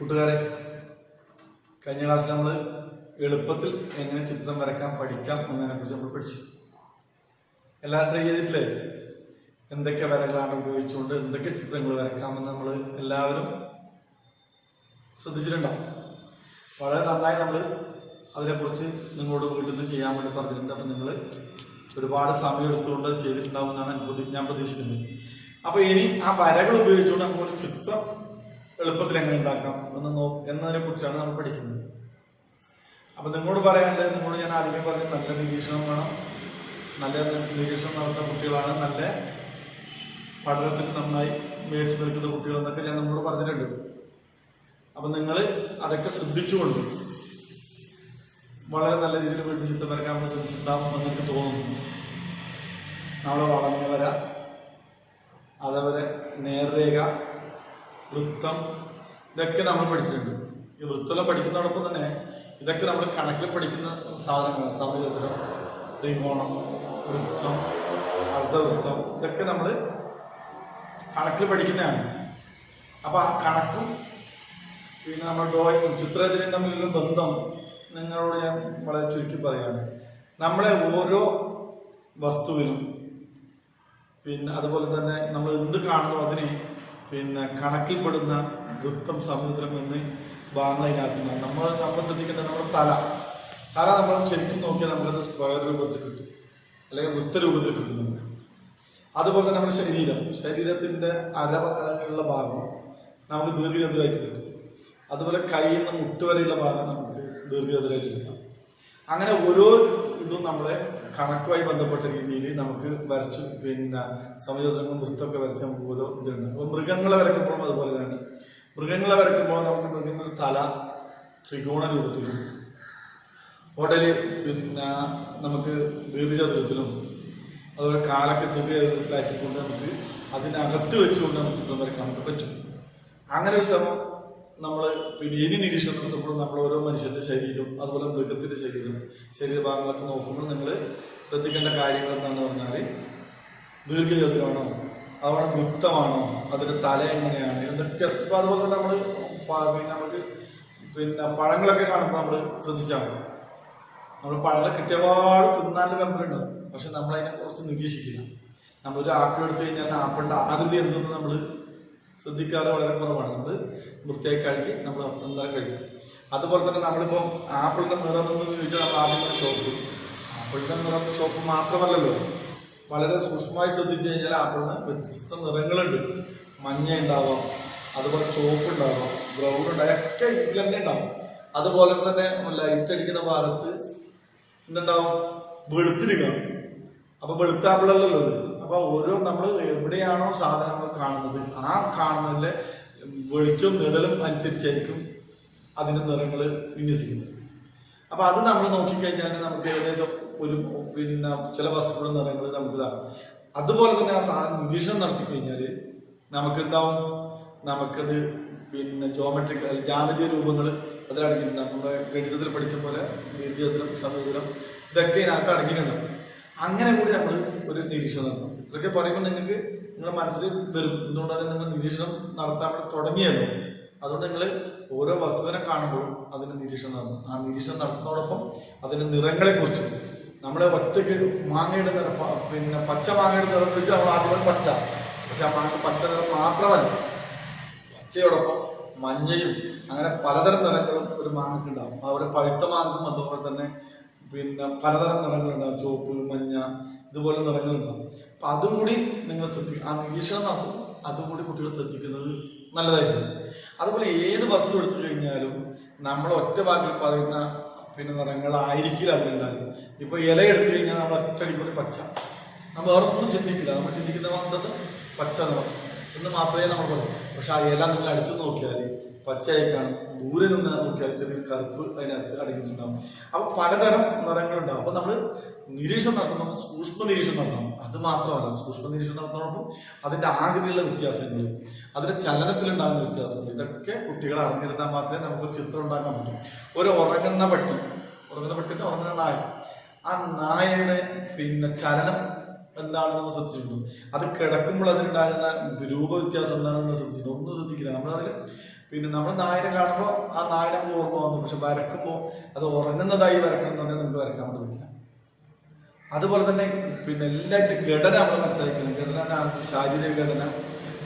കൂട്ടുകാരെ, കഴിഞ്ഞ ക്ലാസ്സിൽ നമ്മൾ എളുപ്പത്തിൽ എങ്ങനെ ചിത്രം വരയ്ക്കാൻ പഠിക്കാം എന്നതിനെ കുറിച്ച് നമ്മൾ പഠിച്ചു. എല്ലാവരും ട്രൈ ചെയ്തിട്ടില്ലേ? എന്തൊക്കെ വരകളാണ് ഉപയോഗിച്ചുകൊണ്ട് എന്തൊക്കെ ചിത്രങ്ങൾ വരയ്ക്കാമെന്ന് നമ്മൾ എല്ലാവരും ശ്രദ്ധിച്ചിട്ടുണ്ടാവും. വളരെ നന്നായി നമ്മൾ അതിനെക്കുറിച്ച് നിങ്ങളോട് വീട്ടിൽ നിന്ന് ചെയ്യാൻ വേണ്ടി പറഞ്ഞിട്ടുണ്ട്. അപ്പം നിങ്ങൾ ഒരുപാട് സമയം എടുത്തുകൊണ്ട് ചെയ്തിട്ടുണ്ടാവും എന്നാണ് ഞാൻ പ്രതീക്ഷിക്കുന്നത്. അപ്പോൾ ഇനി ആ വരകൾ ഉപയോഗിച്ചുകൊണ്ട് നമുക്കൊരു ചിത്രം എളുപ്പത്തിൽ എങ്ങനെ ഉണ്ടാക്കാം എന്നതിനെ കുറിച്ചാണ് നമ്മൾ പഠിക്കുന്നത്. അപ്പം നിങ്ങളോട് പറയാനുള്ളത്, നിങ്ങളോട് ഞാൻ ആദ്യമേ പറഞ്ഞു, നല്ല നിരീക്ഷണം വേണം. നല്ല നിരീക്ഷണം നടത്തുന്ന കുട്ടികളാണ് നല്ല പഠനത്തിൽ നന്നായി മികച്ചു നിൽക്കുന്ന കുട്ടികൾ എന്നൊക്കെ ഞാൻ നമ്മളോട് പറഞ്ഞിട്ടുണ്ട്. അപ്പം നിങ്ങൾ അതൊക്കെ ശ്രദ്ധിച്ചുകൊണ്ട് വളരെ നല്ല രീതിയിൽ വീട്ടിൽ ചിത്രം വരയ്ക്കാൻ ശ്രമിച്ചിട്ടുണ്ടാകും എന്നൊക്കെ തോന്നുന്നു. നമ്മൾ വളഞ്ഞ വര, അതേപോലെ നേർരേഖ, വൃത്തം, ഇതൊക്കെ നമ്മൾ പഠിച്ചിട്ടുണ്ട്. ഈ വൃത്തം പഠിക്കുന്നതോടൊപ്പം തന്നെ ഇതൊക്കെ നമ്മൾ കണക്കിൽ പഠിക്കുന്ന സാധനങ്ങളാണ്. സമചതുരം, ത്രികോണം, വൃത്തം, അർദ്ധവൃത്തം, ഇതൊക്കെ നമ്മൾ കണക്കിൽ പഠിക്കുന്നതാണ്. അപ്പോൾ ആ കണക്കും പിന്നെ നമ്മൾ ഡ്രോയിങ്ങും ചിത്രരചനയും തമ്മിലുള്ള ബന്ധം നിങ്ങളോട് ഞാൻ വളരെ ചുരുക്കി പറയുകയാണ്. നമ്മളെ ഓരോ വസ്തുവിനും പിന്നെ അതുപോലെ തന്നെ നമ്മൾ എന്ത് കാണുന്നു അതിന് പിന്നെ കണക്കിൽപ്പെടുന്ന വൃത്തം, സമചതുരം എന്നീ ഭാഗങ്ങൾ അതിനകത്തുനിന്നാണ്. നമ്മൾ ശ്രദ്ധിക്കേണ്ടത് നമ്മുടെ തല നമ്മൾ ശരിക്കും നോക്കിയാൽ നമുക്കത് സ്ക്വയർ രൂപത്തിൽ കിട്ടും, അല്ലെങ്കിൽ വൃത്തരൂപത്തിൽ കിട്ടും നമുക്ക്. അതുപോലെ തന്നെ നമ്മുടെ ശരീരത്തിന്റെ അരയുള്ള ഭാഗം നമുക്ക് ദീർഘചതുരായിട്ട് കിട്ടും. അതുപോലെ കയ്യിൽ നിന്ന് മുട്ടുവരെയുള്ള ഭാഗം നമുക്ക് ദീർഘചതുരായിട്ട് കിട്ടാം. അങ്ങനെ ഓരോ ഇതും നമ്മളെ കണക്കുമായി ബന്ധപ്പെട്ട രീതിയിൽ നമുക്ക് വരച്ചു പിന്നെ സമചതുരങ്ങളും വൃത്തമൊക്കെ വരച്ച് നമുക്ക് ഓരോ ഇതുണ്ട്. അപ്പോൾ മൃഗങ്ങളെ വരയ്ക്കുമ്പോഴും അതുപോലെ തന്നെ. മൃഗങ്ങളെ വരയ്ക്കുമ്പോൾ നമുക്ക് മൃഗങ്ങളുടെ തല ത്രികോണ രൂപത്തിലും ഉടല് പിന്നെ നമുക്ക് ദീർഘചതുരത്തിലും അതുപോലെ കാലൊക്കെ ദീർഘചതുരത്തിലാക്കിക്കൊണ്ട് നമുക്ക് അതിനകത്ത് വെച്ചുകൊണ്ട് നമുക്ക് ചിത്രം വരയ്ക്കാൻ നമുക്ക് പറ്റും. അങ്ങനെ ഒരു ശ്രമം നമ്മൾ പിന്നെ ഇനി നിരീക്ഷണം നടത്തുമ്പോൾ നമ്മൾ ഓരോ മനുഷ്യന്റെ ശരീരം, അതുപോലെ മൃഗത്തിന്റെ ശരീരഭാഗങ്ങളൊക്കെ നോക്കുമ്പോൾ നിങ്ങൾ ശ്രദ്ധിക്കേണ്ട കാര്യങ്ങൾ എന്താണെന്ന് പറഞ്ഞാൽ, ദീർഘചതുരമാണോ, അതുപോലെ വൃത്തമാണോ, അതിന്റെ തല എങ്ങനെയാണ്, എന്തൊക്കെ. ഇപ്പം അതുപോലെ തന്നെ നമ്മൾ പിന്നെ നമുക്ക് പിന്നെ പഴങ്ങളൊക്കെ കാണുമ്പോൾ നമ്മൾ ശ്രദ്ധിച്ചാൽ മതി. നമ്മൾ പഴങ്ങൾ കിട്ടിയപാട് തിന്നാനുള്ള വെമ്പലുണ്ടാവും, പക്ഷെ നമ്മളതിനെ കുറിച്ച് നിരീക്ഷിക്കില്ല. നമ്മളൊരു ആപ്പിൾ എടുത്തു കഴിഞ്ഞാൽ ആപ്പിളിന്റെ ആകൃതി എന്തെന്ന് നമ്മൾ ശ്രദ്ധിക്കാറ് വളരെ കുറവാണ്. നമ്മൾ വൃത്തിയായി കഴുകി നമ്മൾ എന്തായാലും കഴിക്കും. അതുപോലെ തന്നെ നമ്മളിപ്പം ആപ്പിളിന്റെ നിറം എന്ന് ചോദിച്ചാൽ നമ്മൾ ആദ്യം ചോപ്പ്, ആപ്പിളിന്റെ നിറം ചോപ്പ് മാത്രമല്ലല്ലോ, വളരെ സൂക്ഷ്മമായി ശ്രദ്ധിച്ചു കഴിഞ്ഞാൽ ആപ്പിളിന് വ്യത്യസ്ത നിറങ്ങളുണ്ട്. മഞ്ഞ ഉണ്ടാവാം, അതുപോലെ ചോപ്പ് ഉണ്ടാവാം, ബ്രൗൺ ഉണ്ടാവും, ഒക്കെ ഇതിൽ തന്നെ ഉണ്ടാവും. അതുപോലെ തന്നെ ലൈറ്റ് അടിക്കുന്ന ഭാഗത്ത് എന്തുണ്ടാവും, വെളുത്തിരിക്കണം. അപ്പൊ വെളുത്ത ആപ്പിളല്ലല്ലോ ഇത്. അപ്പൊ ഓരോ നമ്മൾ എവിടെയാണോ സാധനങ്ങൾ കാണുന്നത് ആ കാണുന്നതിന്റെ വെളിച്ചവും നിഴലും അനുസരിച്ചായിരിക്കും അതിന്റെ നിറങ്ങൾ വിന്യസിക്കുന്നത്. അപ്പൊ അത് നമ്മൾ നോക്കിക്കഴിഞ്ഞാൽ നമുക്ക് ഏകദേശം ഒരു പിന്നെ ചില വസ്തുക്കളുടെ നിറങ്ങൾ നമുക്ക് ഇതാകും. അതുപോലെ തന്നെ ആ സാധനം നിരീക്ഷണം നടത്തി കഴിഞ്ഞാൽ നമുക്ക് എന്താവും, നമുക്കത് പിന്നെ ജാമിതീയ രൂപങ്ങൾ അതിലടങ്ങിയിട്ടുണ്ട്. നമ്മുടെ ഗണിതത്തിൽ പഠിക്കുന്ന പോലെ ദീർഘചതുരം, സമചതുരം, ഇതൊക്കെ ഇതിനകത്ത് അടങ്ങിയിട്ടുണ്ടാവും. അങ്ങനെ കൂടി നമ്മൾ ഒരു നിരീക്ഷണം നടത്തണം. ഇതൊക്കെ പറയുമ്പോൾ നിങ്ങൾക്ക് നിങ്ങളുടെ മനസ്സിൽ വരും. എന്തുകൊണ്ടാണ് നിങ്ങൾ നിരീക്ഷണം നടത്താൻ വേണ്ടി തുടങ്ങിയല്ലോ. അതുകൊണ്ട് നിങ്ങൾ ഓരോ വസ്തുവിനെ കാണുമ്പോഴും അതിന് നിരീക്ഷണം നടത്തും. ആ നിരീക്ഷണം നടത്തുന്നതോടൊപ്പം അതിന്റെ നിറങ്ങളെ കുറിച്ചും. നമ്മളെ ഒറ്റയ്ക്ക് മാങ്ങയുടെ നിറം, പിന്നെ പച്ച മാങ്ങയുടെ നിറം വെച്ചാൽ നമ്മൾ ആദ്യം പച്ച, പക്ഷെ ആ മാങ്ങ പച്ച നിറം മാത്രമല്ല, പച്ചയോടൊപ്പം മഞ്ഞയും അങ്ങനെ പലതരം നിറങ്ങളും ഒരു മാങ്ങയ്ക്ക് ഉണ്ടാവും. അതുപോലെ പഴുത്ത മാങ്ങും അതുപോലെ തന്നെ പിന്നെ പലതരം നിറങ്ങളുണ്ടാവും, ചുവപ്പ്, മഞ്ഞ, ഇതുപോലെ നിറങ്ങളുണ്ടാവും. അപ്പൊ അതും കൂടി നിങ്ങൾ ശ്രദ്ധിക്കും. ആ നിരീക്ഷണം നടത്തും, അതും കൂടി കുട്ടികൾ ശ്രദ്ധിക്കുന്നത് നല്ലതായിരിക്കും. അതുപോലെ ഏത് വസ്തു എടുത്തു കഴിഞ്ഞാലും നമ്മൾ ഒറ്റ വാക്കിൽ പറയുന്ന പിന്നെ നിറങ്ങളായിരിക്കില്ല അതിലുണ്ടാകും. ഇപ്പൊ ഇല എടുത്തു കഴിഞ്ഞാൽ നമ്മൾ ഒറ്റയടിക്കൂടി പച്ച, നമ്മൾ വേറെ ഒന്നും ചിന്തിക്കില്ല. നമ്മൾ ചിന്തിക്കുന്ന വന്നത് പച്ച നിറം എന്ന് മാത്രമേ നമ്മൾ പറയൂ. പക്ഷെ ആ ഇല നിങ്ങൾ അടുത്ത് നോക്കിയാൽ പച്ചയായി കാണും, ദൂരെ നിന്ന് നോക്കിയാൽ ചെറിയൊരു കറുപ്പ് അതിനകത്ത് അടങ്ങിയിട്ടുണ്ടാവും. അപ്പൊ പലതരം നിറങ്ങളുണ്ടാവും. അപ്പൊ നമ്മൾ നിരീക്ഷണം നടത്തുമ്പോൾ സൂക്ഷ്മ നിരീക്ഷണം നടത്തണം. അത് മാത്രമല്ല, സൂക്ഷ്മ നിരീക്ഷണം നടത്തുന്നതോടൊപ്പം അതിന്റെ ആകൃതിയിലുള്ള വ്യത്യാസങ്ങൾ, അതിന്റെ ചലനത്തിലുണ്ടാകുന്ന വ്യത്യാസങ്ങൾ, ഇതൊക്കെ കുട്ടികളെ അറിഞ്ഞിരുന്നാൽ മാത്രമേ നമുക്കൊരു ചിത്രം ഉണ്ടാക്കാൻ പറ്റും. ഒരു ഉറങ്ങുന്ന പട്ടിന്റെ ഉറങ്ങുന്ന നായ, ആ നായയുടെ പിന്നെ ചലനം എന്താണെന്ന് നമ്മൾ ശ്രദ്ധിച്ചിട്ടുണ്ടോ? അത് കിടക്കുമ്പോൾ അതിനുണ്ടാകുന്ന രൂപവ്യത്യാസം എന്താണെന്ന് ശ്രദ്ധിച്ചിട്ടുണ്ടോ? ഒന്നും ശ്രദ്ധിക്കില്ല. നമ്മളതിൽ പിന്നെ നമ്മൾ നായനെ കാണുമ്പോൾ ആ നായനെ നമുക്ക് ഓർമ്മ വന്നു. പക്ഷെ വരക്കുമ്പോൾ അത് ഉറങ്ങുന്നതായി വരക്കണം എന്ന് പറഞ്ഞാൽ നിങ്ങൾക്ക് വരക്കാൻ പറ്റില്ല. അതുപോലെ തന്നെ പിന്നെ എല്ലാവരും ഘടന നമ്മൾ മനസ്സിലാക്കണം. ഘടന, ശാരീരിക ഘടന,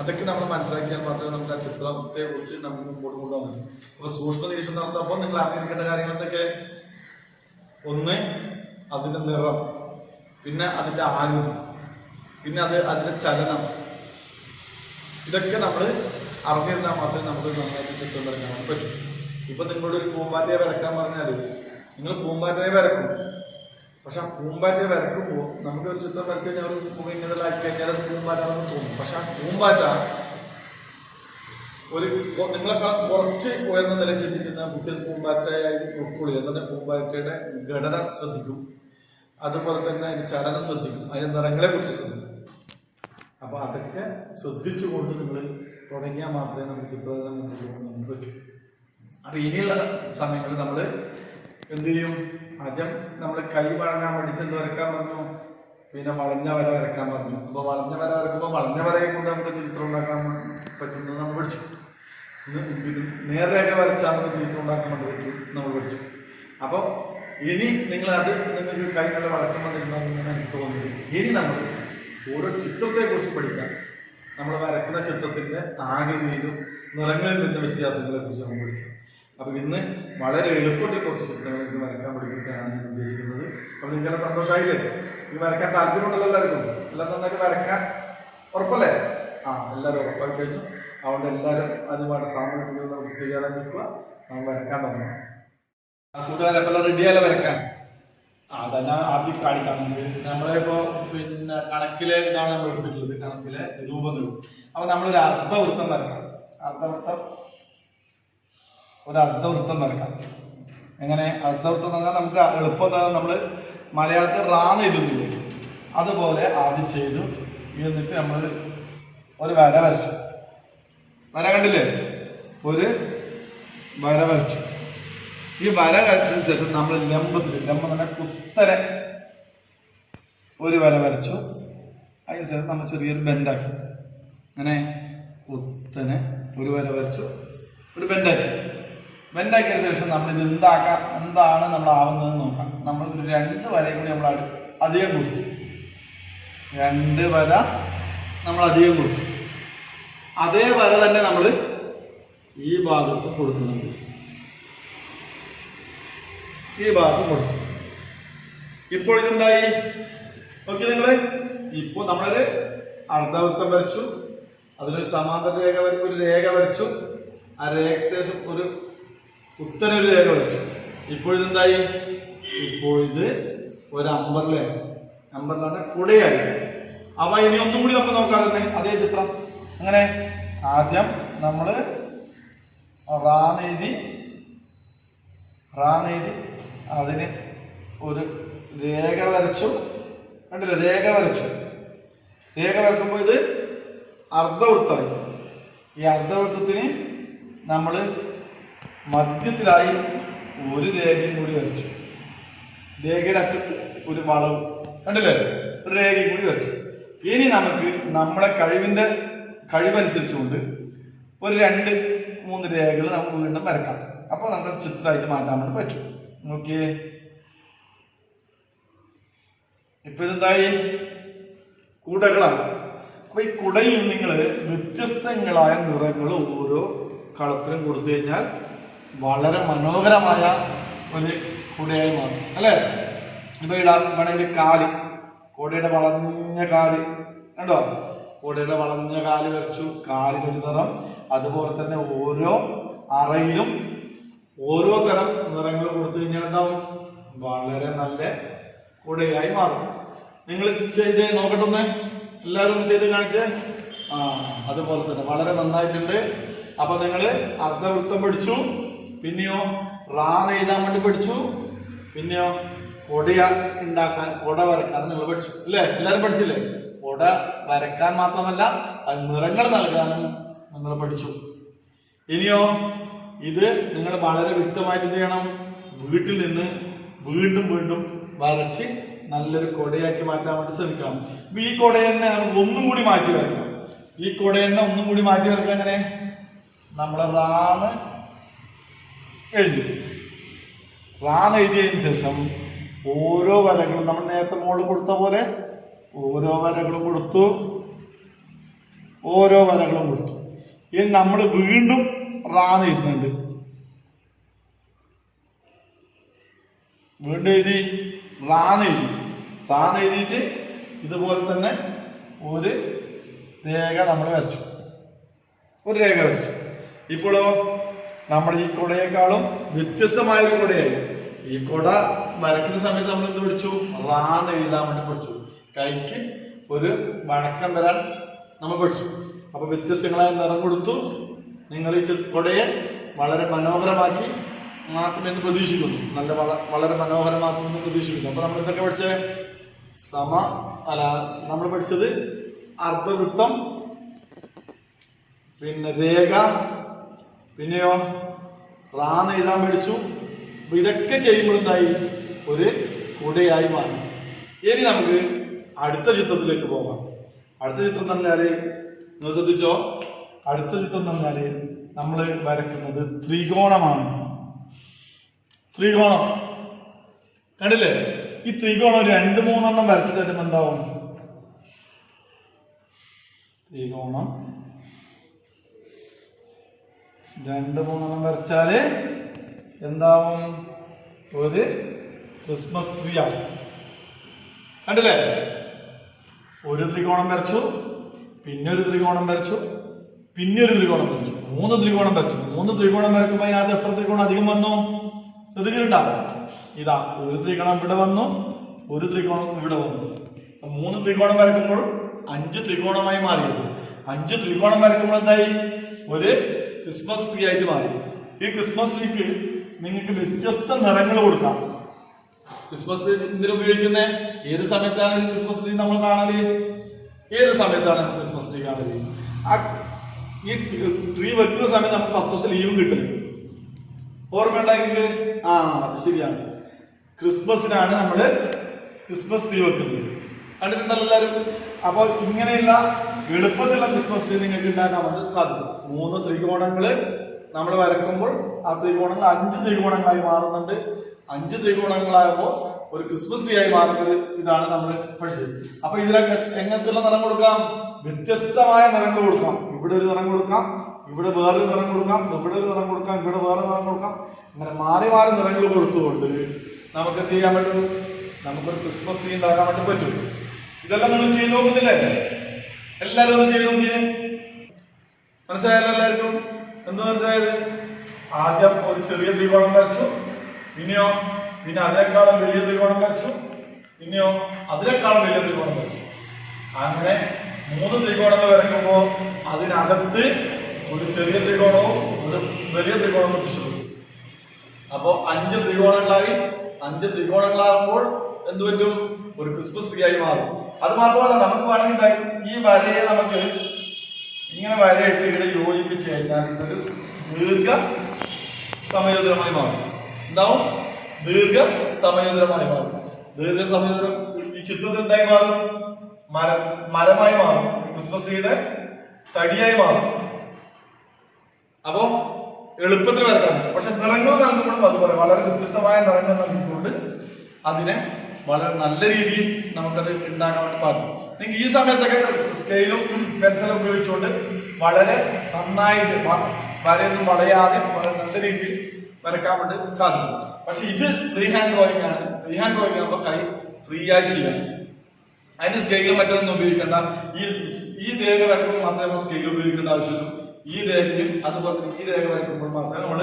അതൊക്കെ നമ്മൾ മനസ്സിലാക്കിയാൽ മാത്രമേ നമുക്ക് ആ ചിത്രത്തെ കുറിച്ച് നമുക്ക് മുമ്പോട്ട് കൊണ്ടുപോകാൻ. അപ്പൊ സൂക്ഷ്മ നിരീക്ഷണം നടത്തുമ്പോൾ നിങ്ങൾ അറിഞ്ഞിരിക്കേണ്ട കാര്യങ്ങൾ എന്തൊക്കെ? ഒന്ന്, അതിന്റെ നിറം, പിന്നെ അതിന്റെ ആകൃതി, പിന്നെ അതിന്റെ ചലനം. ഇതൊക്കെ നമ്മൾ അറിഞ്ഞിരുന്നാൽ മാത്രമേ നമുക്ക് നന്നായിട്ട് ചിത്രം വരയ്ക്കാൻ പറ്റും. ഇപ്പൊ നിങ്ങളോട് ഒരു പൂമ്പാറ്റയെ വരക്കാൻ പറഞ്ഞാൽ നിങ്ങൾ പൂമ്പാറ്റയെ വരക്കും. പക്ഷെ ആ പൂമ്പാറ്റയെ വരക്കുമ്പോൾ നമുക്ക് ഒരു ചിത്രം വരച്ച് കഴിഞ്ഞാൽ ഒരു ഇങ്ങനെല്ലാക്കി കഴിഞ്ഞാൽ അത് പൂമ്പാറ്റാണെന്ന് തോന്നും. പക്ഷെ ആ പൂമ്പാറ്റ ഒരു നിങ്ങളെക്കാൾ കുറച്ച് ഉയർന്ന നില ചിന്തിക്കുന്ന കുട്ടികൾ പൂമ്പാറ്റയായി ഉൾക്കൊള്ളുക. എന്നിട്ട് പൂമ്പാറ്റയുടെ ഘടന ശ്രദ്ധിക്കും, അതുപോലെ തന്നെ അതിന് ചലനം ശ്രദ്ധിക്കും, അതിന്റെ നിറങ്ങളെ കുറിച്ച് ശ്രദ്ധിക്കും. അപ്പൊ അതൊക്കെ ശ്രദ്ധിച്ചുകൊണ്ട് നിങ്ങൾ തുടങ്ങിയാൽ മാത്രമേ നമുക്ക് ചിത്രരചന മുന്നോട്ട് പറ്റും. അപ്പൊ ഇനിയുള്ള സമയങ്ങളിൽ നമ്മൾ എന്ത് ചെയ്യും? ആദ്യം നമ്മൾ കൈ വഴങ്ങാൻ വേണ്ടിയിട്ട് എന്ത് വരക്കാൻ പറഞ്ഞു? പിന്നെ വളഞ്ഞ വര വരക്കാൻ പറഞ്ഞു. അപ്പൊ വളഞ്ഞ വര വരക്കുമ്പോൾ വളഞ്ഞ വരയെ കൊണ്ട് നമുക്ക് ചിത്രം ഉണ്ടാക്കാൻ പറ്റുന്നത് നമ്മൾ പഠിച്ചു. നേർരേഖ വരച്ചാൽ നമുക്ക് ചിത്രം ഉണ്ടാക്കാൻ പറ്റും നമ്മൾ പഠിച്ചു. അപ്പൊ ഇനി നിങ്ങൾക്ക് കൈ നല്ല വഴക്കം വന്നിരുന്നാന്ന് എനിക്ക് തോന്നുന്നത്. ഇനി നമ്മൾ ഓരോ ചിത്രത്തെ കുറിച്ച് പഠിക്കാം. നമ്മൾ വരക്കുന്ന ചിത്രത്തിന്റെ ആകൃതിയിലും നിറങ്ങളിൽ നിന്ന് വ്യത്യാസങ്ങളെ കുറിച്ച് നമ്മൾ പഠിക്കാം. അപ്പൊ ഇന്ന് വളരെ എളുപ്പത്തിൽ കുറച്ച് ചിത്രങ്ങൾ ഇത് വരക്കാൻ പഠിപ്പിക്കാനാണ് ഞാൻ ഉദ്ദേശിക്കുന്നത്. അപ്പൊ നിങ്ങളെ സന്തോഷമായില്ലേ? ഈ വരക്കാൻ താല്പര്യമുണ്ടല്ലോ എല്ലാവർക്കും? എല്ലാം നന്നായിട്ട് വരക്കാൻ ഉറപ്പല്ലേ? എല്ലാവരും ഉറപ്പാക്കി കഴിഞ്ഞു. അതുകൊണ്ട് എല്ലാവരും അതുമായിട്ട് സാമൂഹിക നമുക്ക് തയ്യാറായി നിൽക്കുക. നമ്മൾ വരക്കാൻ തുടങ്ങാം. കൂട്ടുകാരെല്ലാം റെഡിയല്ല വരക്കാൻ? അതന്നെ ആദ്യം കാണിക്കാം. നിങ്ങൾക്ക് നമ്മളിപ്പോ പിന്നെ കണക്കിലെ ഇതാണ് നമ്മൾ എടുത്തിട്ടുള്ളത്, കണക്കിലെ രൂപങ്ങൾ. അപ്പൊ നമ്മളൊരു അർദ്ധവൃത്തം വരക്കാം. ഒരു അർദ്ധവൃത്തം വരക്കാം. എങ്ങനെ അർദ്ധവൃത്തം എന്ന് പറഞ്ഞാൽ നമുക്ക് എളുപ്പം നമ്മൾ മലയാളത്തിൽ റാന്ന് എഴുതുന്നില്ലേ, അതുപോലെ ആദ്യം ചെയ്തു. എന്നിട്ട് നമ്മൾ ഒരു വര വരച്ചു. വര കണ്ടില്ലേ? ഒരു വര വരച്ചു. ഈ വര വരച്ചതിന് ശേഷം നമ്മൾ ലംബം തന്നെ കുത്തനെ ഒരു വര വരച്ചു. അതിനുശേഷം നമ്മൾ ചെറിയൊരു ബെൻഡാക്കി. അങ്ങനെ കുത്തനെ ഒരു വര വരച്ചു, ഒരു ബെൻഡാക്കി. ബെൻഡാക്കിയ ശേഷം നമ്മൾ ഇത് എന്താണ് നമ്മൾ ആവുന്നതെന്ന് നോക്കാം. നമ്മൾ ഒരു 2 വരയും കൂടി നമ്മൾ അധികം കൊടുത്തു. 2 വര നമ്മൾ അധികം കൊടുത്തു. അതേ വര തന്നെ നമ്മൾ ഈ ഭാഗത്ത് കൊടുക്കുന്നുണ്ട്. ഈ ഭാഗത്ത് കൊടുത്തു. ഇപ്പോൾ ഇതെന്തായി? ഓക്കെ നിങ്ങള്? ഇപ്പോൾ നമ്മളൊരു അർദ്ധവൃത്തം വരച്ചു, അതിനൊരു സമാന്തര രേഖ ഒരു രേഖ വരച്ചു. ആ രേഖയ്ക്ക് ശേഷം ഒരു കുത്തനൊരു രേഖ വരച്ചു. ഇപ്പോൾ ഇതെന്തായി? ഇപ്പോൾ ഇത് ഒരു അമ്പറിലാണ് കുടയായി. അപ്പൊ ഇനി ഒന്നും കൂടി നമുക്ക് നോക്കാം തന്നെ അതേ ചിത്രം. അങ്ങനെ ആദ്യം നമ്മള് റാന്നെഴുതി അതിന് ഒരു രേഖ വരച്ചു. കണ്ടില്ല? രേഖ വരക്കുമ്പോൾ ഇത് അർദ്ധവൃത്തമായി. ഈ അർദ്ധവൃത്തത്തിന് നമ്മൾ മധ്യത്തിലായി ഒരു രേഖയും കൂടി വരച്ചു. രേഖയുടെ അറ്റത്ത് ഒരു വളവ് കണ്ടില്ലേ? ഒരു രേഖയും കൂടി വരച്ചു. ഇനി നമുക്ക് നമ്മളെ കഴിവനുസരിച്ചുകൊണ്ട് ഒരു 2-3 രേഖകൾ നമുക്ക് വീണ്ടും വരക്കാം. അപ്പോൾ നമുക്ക് ചിത്രമായിട്ട് മാറ്റാൻ വേണ്ടി പറ്റും. നോക്കിയേ, ഇപ്പൊ ഇതെന്തായി? കുടകളാണ്. അപ്പൊ ഈ കുടയിൽ നിങ്ങൾ വ്യത്യസ്തങ്ങളായ നിറങ്ങൾ ഓരോ കളത്തിലും കൊടുത്തു കഴിഞ്ഞാൽ വളരെ മനോഹരമായ ഒരു കുടയായി മാറും അല്ലേ? ഇപ്പൊ ഇവിടെ കാല്, കുടയുടെ വളഞ്ഞ കാല് കണ്ടോ? കുടയുടെ വളഞ്ഞ കാല് വരച്ചു, കാലിനൊരു നിറം. അതുപോലെ തന്നെ ഓരോ അറയിലും ഓരോ തരം നിറങ്ങൾ കൊടുത്തു കഴിഞ്ഞാൽ എന്താവും? വളരെ നല്ല കുടയായി മാറും. നിങ്ങൾ ചെയ്ത് നോക്കട്ടെ, എല്ലാവരും ഒന്ന് ചെയ്ത് കാണിച്ചേ. അതുപോലെ തന്നെ വളരെ നന്നായിട്ടുണ്ട്. അപ്പൊ നിങ്ങൾ അർദ്ധവൃത്തം പഠിച്ചു, പിന്നെയോ റാന്ന് എഴുതാൻ വേണ്ടി പഠിച്ചു, പിന്നെയോ കുട വരക്കാൻ നിങ്ങൾ പഠിച്ചു അല്ലേ? എല്ലാവരും പഠിച്ചില്ലേ? കുട വരക്കാൻ മാത്രമല്ല അത് നിറങ്ങൾ നൽകാനും നിങ്ങൾ പഠിച്ചു. ഇനിയോ ഇത് നിങ്ങൾ വളരെ വ്യക്തമായിട്ട് എന്ത് ചെയ്യണം? വീട്ടിൽ നിന്ന് വീണ്ടും വരച്ച് നല്ലൊരു കുടയാക്കി മാറ്റാൻ വേണ്ടി ശ്രമിക്കണം. ഈ കുടയെന്നെ നമുക്ക് ഒന്നും കൂടി മാറ്റി വരക്കാം. എങ്ങനെ? നമ്മൾ റാന്ന് എഴുതി. റാന്ന് എഴുതിയതിന് ശേഷം ഓരോ വരകളും നമ്മൾ നേരത്തെ മുകളിൽ കൊടുത്ത പോലെ ഓരോ വരകളും കൊടുത്തു. ഇനി നമ്മൾ വീണ്ടും റാന്ന് എഴുതുന്നുണ്ട്. വീണ്ടും എഴുതി റാന്ന് എഴുതിയിട്ട് ഇതുപോലെ തന്നെ ഒരു രേഖ നമ്മൾ വരച്ചു. ഇപ്പോഴോ നമ്മൾ ഈ കുടയേക്കാളും വ്യത്യസ്തമായൊരു കുടയായി. ഈ കുട വരയ്ക്കുന്ന സമയത്ത് നമ്മൾ എന്ത് പഠിച്ചു? റാന്ന് എഴുതാൻ വേണ്ടി പഠിച്ചു. കൈക്ക് ഒരു വഴക്കം വരാൻ നമ്മൾ പഠിച്ചു. അപ്പൊ വ്യത്യസ്തങ്ങളായ നിറം കൊടുത്തു. നിങ്ങൾ ഈ കുടയെ വളരെ മനോഹരമാക്കി മാറ്റുമെന്ന് പ്രതീക്ഷിക്കുന്നു. വളരെ മനോഹരമാക്കുമെന്ന് പ്രതീക്ഷിക്കുന്നു. അപ്പൊ നമ്മൾ എന്തൊക്കെ പഠിച്ചേ? നമ്മൾ പഠിച്ചത് അർദ്ധവൃത്തം, പിന്നെ രേഖ, പിന്നെയോ റാന്ന് എഴുതാൻ പഠിച്ചു. അപ്പൊ ഇതൊക്കെ ചെയ്യുമ്പോൾ എന്തായി? ഒരു കുടയായി മാറി. ഇനി നമുക്ക് അടുത്ത ചിത്രത്തിലേക്ക് പോകാം. അടുത്ത ചിത്രം തന്നാല് നിങ്ങൾ ശ്രദ്ധിച്ചോ? അടുത്ത ചിത്രം തന്നാല് നമ്മൾ വരയ്ക്കുന്നത് ത്രികോണമാണ്. ത്രികോണം കണ്ടില്ലേ? ഈ ത്രികോണം 2-3 വരച്ചു തരുമ്പോൾ എന്താവും? ത്രികോണം 2-3 വരച്ചാല് എന്താവും? ഒരു ക്രിസ്മസ് ട്രീ ആവും. കണ്ടില്ലേ? ഒരു ത്രികോണം വരച്ചു, പിന്നെ ഒരു ത്രികോണം വരച്ചു, പിന്നെ ഒരു ത്രികോണം വരച്ചു, 3 ത്രികോണം വരച്ചു. 3 ത്രികോണം വരക്കുമ്പോൾ അതിനകത്ത് എത്ര ത്രികോണം അധികം വന്നു? ശ്രദ്ധിച്ചിട്ടുണ്ടാവും. ഇതാ ഒരു ത്രികോണം ഇവിടെ വന്നു, ഒരു ത്രികോണം ഇവിടെ വന്നു. 3 ത്രികോണം വരക്കുമ്പോൾ 5 ത്രികോണമായി മാറിയത്. 5 ത്രികോണം വരക്കുമ്പോൾ എന്തായി? ഒരു ക്രിസ്മസ് ട്രീ ആയിട്ട് മാറി. ഈ ക്രിസ്മസ് ട്രീക്ക് നിങ്ങൾക്ക് വ്യത്യസ്ത നിറങ്ങൾ കൊടുക്കാം. ക്രിസ്മസ് ട്രീ എന്തിനു ഉപയോഗിക്കുന്നത്? ഏത് സമയത്താണ് ക്രിസ്മസ് ട്രീ നമ്മൾ കാണല്? ക്രിസ്മസ് ട്രീ കാണല്? ഈ ട്രീ വെക്കുന്ന സമയത്ത് നമുക്ക് 10 ദിവസം ലീവും കിട്ടും. ഓർമ്മയുണ്ടെങ്കിൽ അത് ശരിയാണ്. ക്രിസ്മസിനാണ് നമ്മള് ക്രിസ്മസ് ട്രീ വെക്കുന്നത്. കണ്ടിട്ടുണ്ടല്ലോ എല്ലാവരും? അപ്പോൾ ഇങ്ങനെയുള്ള എളുപ്പത്തിലുള്ള ക്രിസ്മസ് ട്രീ നിങ്ങൾക്ക് ഉണ്ടാക്കാൻ വേണ്ടി സാധിക്കും. 3 ത്രികോണങ്ങള് നമ്മൾ വരക്കുമ്പോൾ ആ ത്രികോണങ്ങൾ 5 ത്രികോണങ്ങളായി മാറുന്നുണ്ട്. 5 ത്രികോണങ്ങളാകുമ്പോൾ ഒരു ക്രിസ്മസ് ട്രീ ആയി മാറുന്നത് ഇതാണ് നമ്മൾ പഠിച്ചത്. അപ്പൊ ഇതിലൊക്കെ എങ്ങനത്തെയുള്ള നിറം കൊടുക്കാം? വ്യത്യസ്തമായ നിറങ്ങൾ കൊടുക്കാം. ഇവിടെ ഒരു നിറം കൊടുക്കാം, ഇവിടെ വേറൊരു നിറം കൊടുക്കാം, ഇവിടെ ഒരു നിറം കൊടുക്കാം, ഇവിടെ വേറെ നിറം കൊടുക്കാം. ഇങ്ങനെ മാറി മാറി നിറങ്ങൾ കൊടുത്തുകൊണ്ട് നമുക്ക് എന്ത് ചെയ്യാൻ പറ്റും? നമുക്കൊരു ക്രിസ്മസ് ട്രീ ഉണ്ടാക്കാൻ വേണ്ടി പറ്റും. ഇതെല്ലാം നിങ്ങൾ ചെയ്തു നോക്കുന്നില്ലേ? എല്ലാവരും ഒന്ന് ചെയ്തു നോക്കിയേ. മനസ്സിലായല്ലോ എല്ലാവർക്കും? എന്താ മനസ്സിലായത്? ആദ്യം ഒരു ചെറിയ ത്രികോണം വരച്ചു, പിന്നെ അതിനേക്കാളും വലിയ ത്രികോണം വരച്ചു, പിന്നെയോ അതിനേക്കാളും വലിയ ത്രികോണം വരച്ചു. അങ്ങനെ 3 ത്രികോണങ്ങൾ വരയ്ക്കുമ്പോൾ അതിനകത്ത് ഒരു ചെറിയ ത്രികോണവും ഒരു വലിയ ത്രികോണവും വെച്ചിട്ടുണ്ട്. അപ്പോ 5 ത്രികോണങ്ങളായി. 5 ത്രികോണങ്ങളാകുമ്പോൾ എന്ത് പറ്റും? ഒരു ക്രിസ്മസ് ട്രീ ആയി മാറും. അത് മാത്രമല്ല, നമുക്ക് വേണമെങ്കിൽ ഈ വരയെ നമുക്ക് ഇങ്ങനെ വരയിട്ട് ഇവിടെ യോജിപ്പിച്ച് കഴിഞ്ഞാൽ ഇതൊരു ദീർഘ സമയോദരമായി മാറും. എന്താവും? ദീർഘ സമയോദരമായി മാറും. ദീർഘ സമയോദരം ഈ ചിത്രത്തിൽ എന്തായി മാറും? മരമായി മാറും. ക്രിസ്മസ് ട്രീയുടെ തടിയായി മാറും. അപ്പോ എളുപ്പത്തിൽ വരക്കാൻ പറ്റും. പക്ഷെ നിറങ്ങൾ നൽകുമ്പോഴും അതുപോലെ വളരെ വ്യത്യസ്തമായ നിറങ്ങൾ നൽകിക്കൊണ്ട് അതിനെ വളരെ നല്ല രീതിയിൽ നമുക്കത് ഉണ്ടാക്കാൻ വേണ്ടി പാടും. നിങ്ങൾക്ക് ഈ സമയത്തൊക്കെ സ്കെയിലും പെൻസിലും ഉപയോഗിച്ചുകൊണ്ട് വളരെ നന്നായിട്ട് വരയൊന്നും വളയാതെ വളരെ നല്ല രീതിയിൽ വരക്കാൻ വേണ്ടി സാധിക്കും. പക്ഷെ ഇത് ഫ്രീ ഹാൻഡ് ഡ്രോയിങ് ആണ്. ഫ്രീ ഹാൻഡ് ഡ്രോയിങ് ആകുമ്പോൾ കൈ ഫ്രീ ആയി ചെയ്യാം. അതിന് സ്കെയിലും മറ്റൊന്നും ഉപയോഗിക്കേണ്ട. ഈ രേഖ വരക്കുമ്പോൾ മാത്രമേ സ്കെയിൽ ഉപയോഗിക്കേണ്ട ആവശ്യമുള്ളൂ. ഈ രേഖയും അതുപോലെ തന്നെ ഈ രേഖ വരക്കുമ്പോൾ മാത്രമേ നമ്മൾ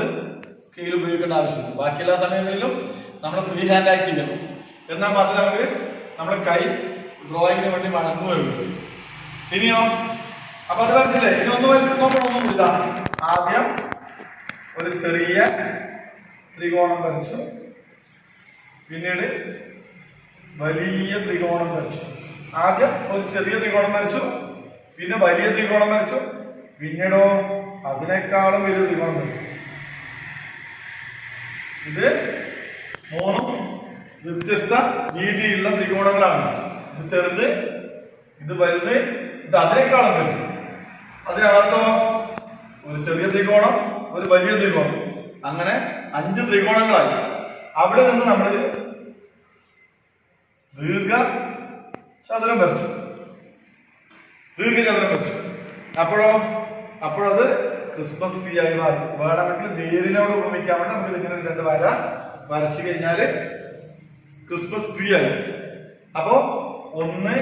സ്കെയിൽ ഉപയോഗിക്കേണ്ട ആവശ്യമുള്ളൂ. ബാക്കി എല്ലാ സമയങ്ങളിലും നമ്മൾ ഫ്രീ ഹാൻഡ് ആയി ചെയ്യണം. എന്നാൽ മാത്രമേ നമുക്ക് നമ്മുടെ കൈ ഡ്രോയിങ്ങിന് വേണ്ടി വഴങ്ങുകയുള്ളൂ. ഇനിയോ? അപ്പൊ അത് വരച്ചില്ലേ? ഇനി ഒന്ന് നോക്കണമൊന്നും ഇല്ല. ആദ്യം ഒരു ചെറിയ ത്രികോണം വരച്ചു, പിന്നീട് വലിയ ത്രികോണം വരച്ചു. ആദ്യം ഒരു ചെറിയ ത്രികോണം വരച്ചു, പിന്നെ വലിയ ത്രികോണം വരച്ചു, പിന്നീടോ അതിനേക്കാളും വലിയ ത്രികോണം വരച്ചു. ഇത് 3 വ്യത്യസ്ത രീതിയിലുള്ള ത്രികോണങ്ങളാണ്. ഇത് ചെറുത്, ഇത് വലുത്, ഇത് അതിനേക്കാളും വലുത്. അതിനകത്തോ ഒരു ചെറിയ ത്രികോണം, ഒരു വലിയ ത്രികോണം, അങ്ങനെ 5 ത്രികോണങ്ങളായി. അവിടെ നിന്ന് നമ്മൾ ദീർഘചതുരം വരച്ചു. അപ്പോഴത് ക്രിസ്മസ് ട്രീ ആയി മാറി. വേണമെങ്കിൽ വേരിനോട് ഉപമിക്കാൻ വേണ്ടി നമുക്ക് ഇങ്ങനെ 2 വര വരച്ചു കഴിഞ്ഞാല് ക്രിസ്മസ് ട്രീ ആയി. അപ്പോ 1,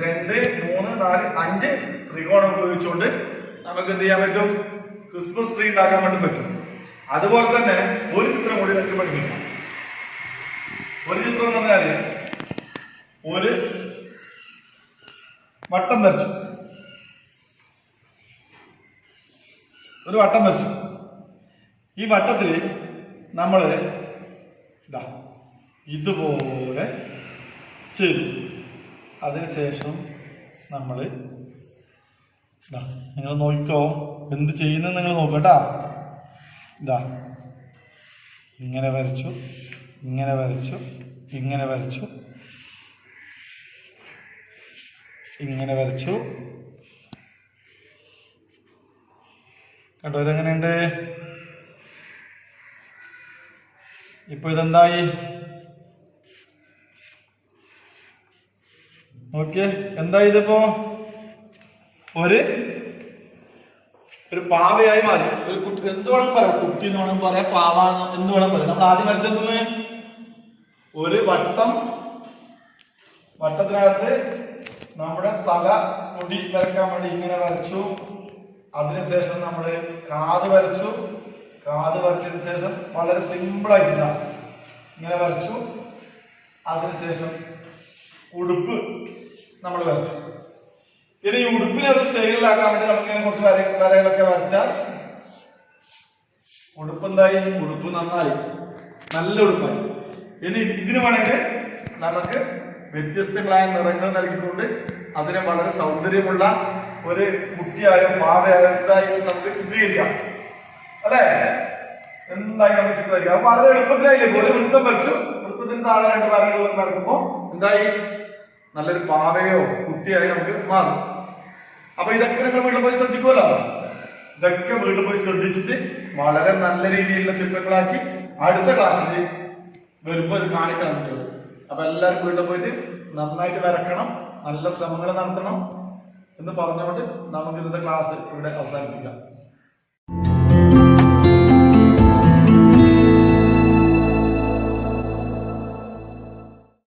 2, 3, 4, 5 ത്രികോണം ഉപയോഗിച്ചുകൊണ്ട് നമുക്ക് എന്ത് ചെയ്യാൻ പറ്റും? ക്രിസ്മസ് ട്രീ ഉണ്ടാക്കാൻ വേണ്ടി പറ്റും. അതുപോലെ തന്നെ ഒരു ചിത്രം കൂടി നമുക്ക് പഠിപ്പിക്കാം. ഒരു ചിത്രം എന്ന് പറഞ്ഞാല് ഒരു വട്ടം വരച്ചു. ഈ വട്ടത്തിൽ നമ്മൾ ഇതുപോലെ ചെയ്തു. അതിനുശേഷം നമ്മൾ നിങ്ങൾ നോക്കിക്കോ, എന്ത് ചെയ്യുന്നത് നിങ്ങൾ നോക്കട്ടാ. ഇങ്ങനെ വരച്ചു, ഇങ്ങനെ വരച്ചു, ഇങ്ങനെ വരച്ചു, ഇങ്ങനെ വരച്ചു. കണ്ടോ ഇതെങ്ങനെയുണ്ട്? ഇപ്പൊ ഇതെന്തായി? ഓക്കെ, എന്തായി? ഇതിപ്പോ ഒരു പാവയായി മാറി. ഒരു കുട്ടി എന്ത് വേണം പറയാം, കുട്ടി എന്ന് വേണം പറയാം, പാവ എന്ന് വേണം പറയാം. നമ്മൾ ആദ്യം വരച്ചെന്ന് ഒരു വട്ടത്തിനകത്ത് നമ്മുടെ തല മുടി വരയ്ക്കാൻ വേണ്ടി ഇങ്ങനെ വരച്ചു. അതിനുശേഷം നമ്മൾ കാത് വരച്ചതിന് ശേഷം വളരെ സിമ്പിൾ ആയിട്ടില്ല ഇങ്ങനെ വരച്ചു. അതിനുശേഷം ഉടുപ്പ് നമ്മൾ വരച്ചു. ഇനി ഈ ഉടുപ്പിനെ ഒരു സ്റ്റൈലിലാക്കാൻ വേണ്ടി നമുക്ക് ഇങ്ങനെ കുറച്ച് വരകളൊക്കെ വരച്ചാൽ ഉടുപ്പ് എന്തായി? ഉടുപ്പ് നന്നായി, നല്ല ഉടുപ്പായി. ഇനി ഇതിന് വേണമെങ്കിൽ നമുക്ക് വ്യത്യസ്തങ്ങളായ നിറങ്ങൾ നൽകിക്കൊണ്ട് അതിനെ വളരെ സൗന്ദര്യമുള്ള ഒരു കുട്ടിയായോ പാവയായോ എന്തായി നമുക്ക് ചിത്രീകരിക്കാം, അല്ലെ? എന്തായി നമുക്ക് ചിത്രീകരിക്കാം. അപ്പൊ വളരെ എളുപ്പത്തിലായില്ലേ? ഒരു വൃത്തം വരച്ചു, വൃത്തത്തിന് താഴെ 2 വരകൾ വരക്കുമ്പോ എന്തായി? നല്ലൊരു പാവയോ കുട്ടിയായി നമുക്ക് മാറും. അപ്പൊ ഇതൊക്കെ നിങ്ങൾ വീട്ടിൽ പോയി ശ്രദ്ധിക്കുമല്ലോ. ഇതൊക്കെ വീട്ടിൽ പോയി ശ്രദ്ധിച്ചിട്ട് വളരെ നല്ല രീതിയിലുള്ള ചിത്രങ്ങളാക്കി അടുത്ത ക്ലാസ്സിൽ വരുമ്പോ ഇത് കാണിക്കണം കുട്ടികൾ. അപ്പൊ എല്ലാവരും വീട്ടിൽ പോയിട്ട് നന്നായിട്ട് വരക്കണം, നല്ല ശ്രമങ്ങൾ നടത്തണം എന്ന് പറഞ്ഞുകൊണ്ട് നമുക്ക് ഇന്നത്തെ ക്ലാസ് ഇവിടെ അവസാനിപ്പിക്കാം.